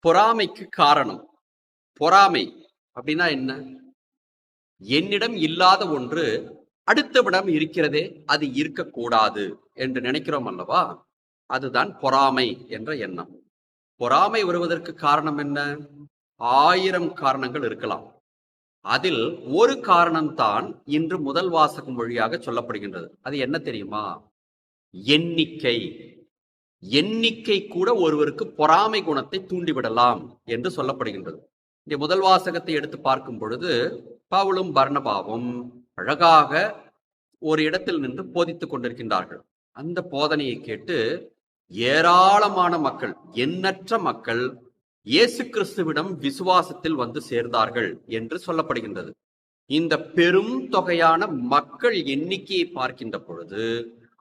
பொறாமைக்கு காரணம். பொறாமை அப்படின்னா என்ன? என்னிடம் இல்லாத ஒன்று அடுத்தவிடம் இருக்கிறதே, அது இருக்கக்கூடாது என்று நினைக்கிறோம் அல்லவா? அதுதான் பொறாமை என்ற எண்ணம். பொறாமை வருவதற்கு காரணம் என்ன? 1000 காரணங்கள் இருக்கலாம். அதில் ஒரு காரணம்தான் இன்று முதல் வாசகம் வழியாக சொல்லப்படுகின்றது. அது என்ன தெரியுமா? எண்ணிக்கை. எண்ணிக்கை கூட ஒருவருக்கு பொறாமை குணத்தை தூண்டிவிடலாம் என்று சொல்லப்படுகின்றது. இங்கே முதல் வாசகத்தை எடுத்து பார்க்கும் பொழுது பவுலும் பர்னபாவும் அழகாக ஒரு இடத்தில் நின்று போதித்துக் கொண்டிருக்கின்றார்கள். அந்த போதனையை கேட்டு ஏராளமான மக்கள், எண்ணற்ற மக்கள் இயேசு கிறிஸ்துவிடம் விசுவாசத்தில் வந்து சேர்ந்தார்கள் என்று சொல்லப்படுகின்றது. இந்த பெரும் தொகையான மக்கள் எண்ணிக்கையை பார்க்கின்ற பொழுது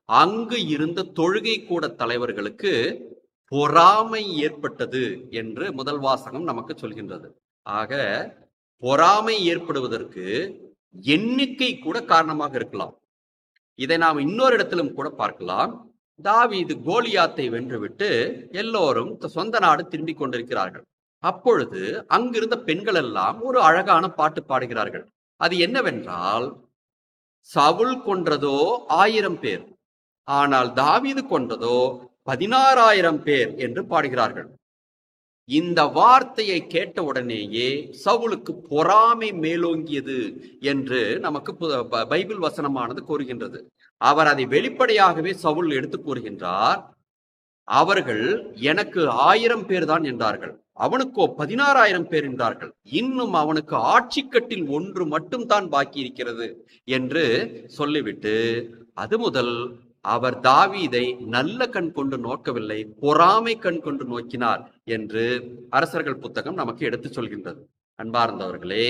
அங்கு இருந்த தொழுகை கூட தலைவர்களுக்கு பொறாமை ஏற்பட்டது என்று முதல் வாசகம் நமக்கு சொல்கின்றது. ஆக பொறாமை ஏற்படுவதற்கு எண்ணிக்கை கூட காரணமாக இருக்கலாம். இதை நாம் இன்னொரு இடத்திலும் கூட பார்க்கலாம். தாவீது கோலியாத்தை வென்றுவிட்டு எல்லோரும் சொந்த நாடு திரும்பிக் கொண்டிருக்கிறார்கள். அப்பொழுது அங்கிருந்த பெண்கள் எல்லாம் ஒரு அழகான பாட்டு பாடுகிறார்கள். அது என்னவென்றால், சவுல் கொன்றதோ 1000 பேர், ஆனால் தாவீது கொன்றதோ 16,000 பேர் என்று பாடுகிறார்கள். இந்த வார்த்தையை கேட்ட உடனேயே சவுலுக்கு பொறாமை மேலோங்கியது என்று நமக்கு பைபிள் வசனமானது கூறுகின்றது. அவர் அதை வெளிப்படையாகவே சவுல் எடுத்து கூறுகின்றார். அவர்கள் எனக்கு 1000 பேர் தான் என்றார்கள், அவனுக்கோ 16,000 பேர் என்றார்கள். இன்னும் அவனுக்கு ஆட்சி கட்டில் ஒன்று மட்டும் தான் பாக்கி இருக்கிறது என்று சொல்லிவிட்டு அது முதல் அவர் தாவீதை நல்ல கண் கொண்டு நோக்கவில்லை, பொறாமை கண் கொண்டு நோக்கினார் என்று அரசர்கள் புத்தகம் நமக்கு எடுத்து சொல்கின்றது. அன்பார்ந்தவர்களே,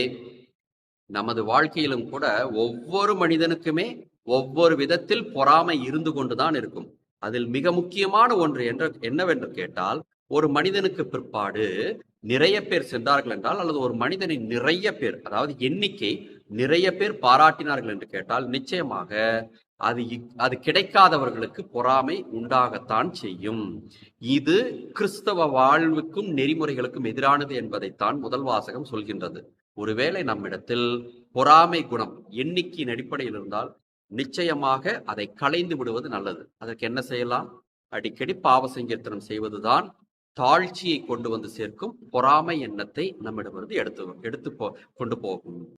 நமது வாழ்க்கையிலும் கூட ஒவ்வொரு மனிதனுக்குமே ஒவ்வொரு விதத்தில் பொறாமை இருந்து கொண்டுதான் இருக்கும். அதில் மிக முக்கியமான ஒன்று என்னவென்று கேட்டால், ஒரு மனிதனுக்கு பிற்பாடு நிறைய பேர் சென்றார்கள் என்றால், அல்லது ஒரு மனிதனை நிறைய பேர், அதாவது எண்ணிக்கை நிறைய பேர் பாராட்டினார்கள் என்று கேட்டால், நிச்சயமாக அது கிடைக்காதவர்களுக்கு பொறாமை உண்டாகத்தான் செய்யும். இது கிறிஸ்தவ வாழ்வுக்கும் நெறிமுறைகளுக்கும் எதிரானது என்பதைத்தான் முதல் வாசகம் சொல்கின்றது. ஒருவேளை நம்மிடத்தில் பொறாமை குணம் எண்ணிக்கையின் அடிப்படையில் இருந்தால் நிச்சயமாக அதை களைந்து விடுவது நல்லது. அதற்கு என்ன செய்யலாம்? அடிக்கடி பாவ சங்கீர்த்தனம் செய்வதுதான் தாழ்ச்சியை கொண்டு வந்து சேர்க்கும். பொறாமை எண்ணத்தை நம்மிடமிருந்து எடுத்து கொண்டு போகும்.